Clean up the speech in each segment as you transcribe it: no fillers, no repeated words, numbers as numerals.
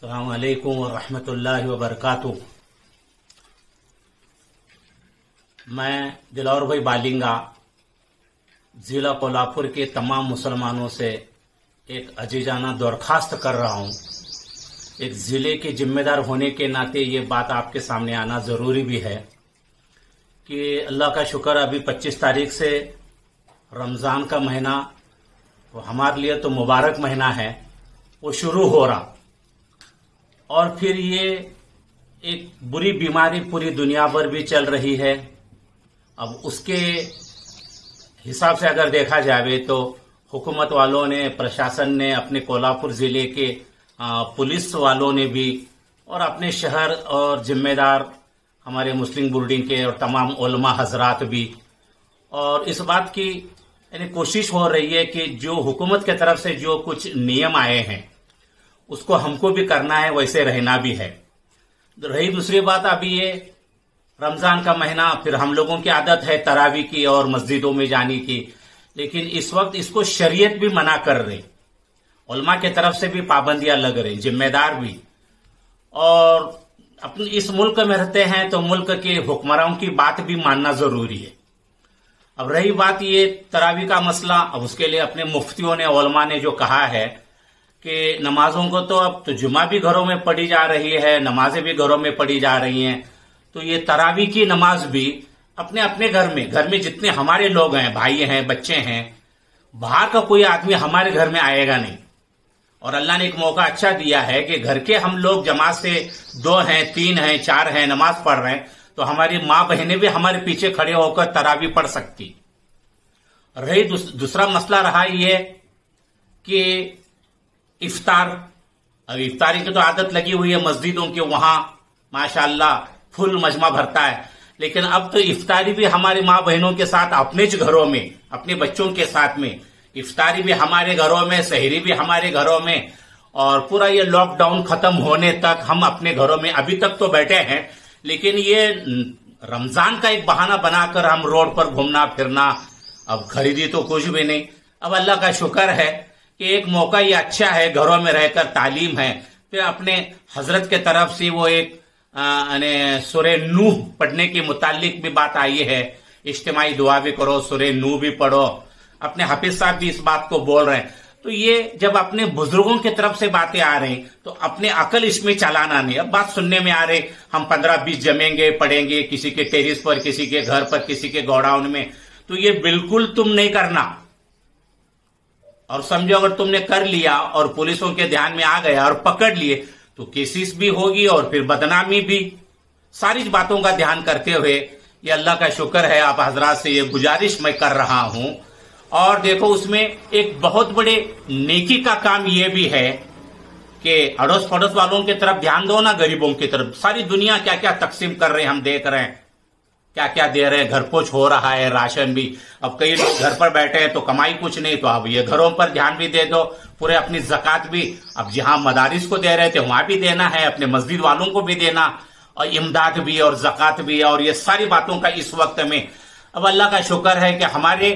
अस्सलाम वालेकुम वरहमतुल्लाहि वबरकातुह। मैं दिलौर भाई बालिंगा जिला कोल्हापुर के तमाम मुसलमानों से एक अजीजाना दरख्वास्त कर रहा हूं। एक जिले के जिम्मेदार होने के नाते ये बात आपके सामने आना जरूरी भी है कि अल्लाह का शुक्र, अभी 25 तारीख से रमजान का महीना, वो हमारे लिए तो मुबारक महीना है, वो शुरू हो रहा, और फिर ये एक बुरी बीमारी पूरी दुनिया भर भी चल रही है। अब उसके हिसाब से अगर देखा जाए तो हुकूमत वालों ने, प्रशासन ने, अपने कोल्हापुर जिले के पुलिस वालों ने भी, और अपने शहर और जिम्मेदार हमारे मुस्लिम बोर्डिंग के और तमाम उलमा हजरात भी, और इस बात की यानी कोशिश हो रही है कि जो हुकूमत की तरफ से जो कुछ नियम आए हैं उसको हमको भी करना है, वैसे रहना भी है। रही दूसरी बात, अभी ये रमजान का महीना, फिर हम लोगों की आदत है तरावी की और मस्जिदों में जाने की, लेकिन इस वक्त इसको शरीयत भी मना कर रही, उलमा की तरफ से भी पाबंदियां लग रही, जिम्मेदार भी। और अपने इस मुल्क में रहते हैं तो मुल्क के हुक्मरानों की बात भी मानना जरूरी है। अब रही बात ये तरावी का मसला, अब उसके लिए अपने मुफ्तियों ने, उलमा ने जो कहा है कि नमाजों को तो अब तो जुमा भी घरों में पढ़ी जा रही है, नमाजें भी घरों में पढ़ी जा रही हैं, तो ये तरावी की नमाज भी अपने अपने घर में जितने हमारे लोग हैं, भाई हैं, बच्चे हैं, बाहर का कोई आदमी हमारे घर में आएगा नहीं। और अल्लाह ने एक मौका अच्छा दिया है कि घर के हम लोग जमात से 2 हैं, 3 हैं, 4 हैं, नमाज पढ़ रहे हैं, तो हमारी माँ बहनें भी हमारे पीछे खड़े होकर तरावी पढ़ सकती। रही दूसरा मसला रहा ये कि इफ्तार, अब इफ्तारी की तो आदत लगी हुई है मस्जिदों के, वहां माशाअल्लाह फुल मजमा भरता है, लेकिन अब तो इफ्तारी भी हमारी माँ बहनों के साथ अपने घरों में, अपने बच्चों के साथ में, इफ्तारी भी हमारे घरों में, सहरी भी हमारे घरों में, और पूरा ये लॉकडाउन खत्म होने तक हम अपने घरों में अभी तक तो बैठे हैं, लेकिन ये रमजान का एक बहाना बनाकर हम रोड पर घूमना फिरना, अब खरीदी तो कुछ भी नहीं। अब अल्लाह का शुक्र है कि एक मौका ये अच्छा है, घरों में रहकर तालीम है। फिर अपने हजरत के तरफ से वो एक सूरे नूह पढ़ने के मुतालिक भी बात आई है, इज्तिमाई दुआ भी करो, सूरे नूह भी पढ़ो। अपने हाफिज साहब भी इस बात को बोल रहे हैं। तो ये जब अपने बुजुर्गों की तरफ से बातें आ रही तो अपने अकल इसमें चलाना नहीं। अब बात सुनने में आ रही, हम 15-20 जमेंगे, पढ़ेंगे, किसी के टेरिस पर, किसी के घर पर, किसी के गोडाउन में, तो ये बिल्कुल तुम नहीं करना। और समझो अगर तुमने कर लिया और पुलिसों के ध्यान में आ गया और पकड़ लिए तो केसेस भी होगी और फिर बदनामी भी। सारी बातों का ध्यान करते हुए ये अल्लाह का शुक्र है, आप हजरात से ये गुजारिश मैं कर रहा हूं। और देखो उसमें एक बहुत बड़े नेकी का काम ये भी है कि अड़ोस पड़ोस वालों की तरफ ध्यान दो ना, गरीबों की तरफ। सारी दुनिया क्या क्या तकसीम कर रहे हैं, हम देख रहे हैं, क्या क्या दे रहे हैं, घर पोछ हो रहा है, राशन भी। अब कई लोग घर पर बैठे हैं तो कमाई कुछ नहीं, तो अब ये घरों पर ध्यान भी दे दो, पूरे अपनी ज़कात भी। अब जहां मदारिस को दे रहे थे वहां भी देना है, अपने मस्जिद वालों को भी देना, और इमदाद भी और ज़कात भी, और ये सारी बातों का इस वक्त में अब अल्लाह का शुक्र है कि हमारे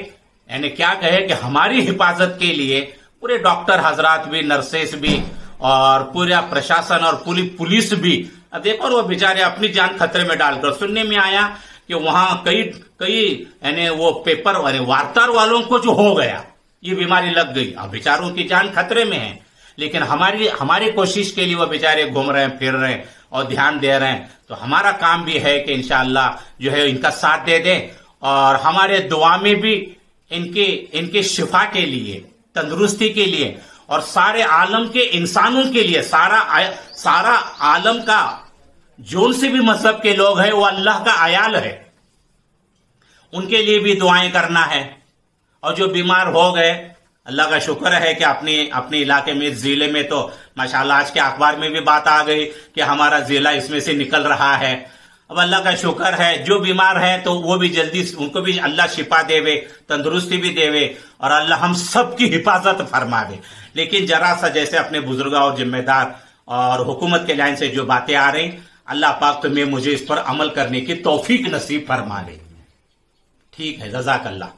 यानी क्या कहे कि हमारी हिफाजत के लिए पूरे डॉक्टर हजरात भी, नर्सेस भी, और पूरा प्रशासन और पूरी पुलिस भी। अब देखो वो बेचारे अपनी जान खतरे में डालकर, सुनने में आया कि वहां कई यानी वो पेपर वार्तार वालों को जो हो गया, ये बीमारी लग गई, अब बेचारों की जान खतरे में है, लेकिन हमारी कोशिश के लिए वो बेचारे घूम रहे हैं, फिर रहे हैं और ध्यान दे रहे हैं। तो हमारा काम भी है कि इंशाअल्लाह जो है इनका साथ दे दें, और हमारे दुआ में भी इनके शिफा के लिए, तंदुरुस्ती के लिए, और सारे आलम के इंसानों के लिए, सारा आलम का जो से भी मजहब के लोग हैं, वो अल्लाह का आयाल है, उनके लिए भी दुआएं करना है। और जो बीमार हो गए, अल्लाह का शुक्र है कि अपने इलाके में, इस जिले में तो माशाल्लाह आज के अखबार में भी बात आ गई कि हमारा जिला इसमें से निकल रहा है। अब अल्लाह का शुक्र है, जो बीमार है तो वो भी जल्दी, उनको भी अल्लाह शिफा देवे, तंदुरुस्ती भी देवे, और अल्लाह हम सब की हिफाजत फरमावे। लेकिन जरा सा जैसे अपने बुजुर्ग और जिम्मेदार और हुकूमत के लाइन से जो बातें आ रही, अल्लाह पाक तुम्हें मुझे इस पर अमल करने की तौफीक नसीब फरमा दे। ठीक है, जज़ाकल्लाह।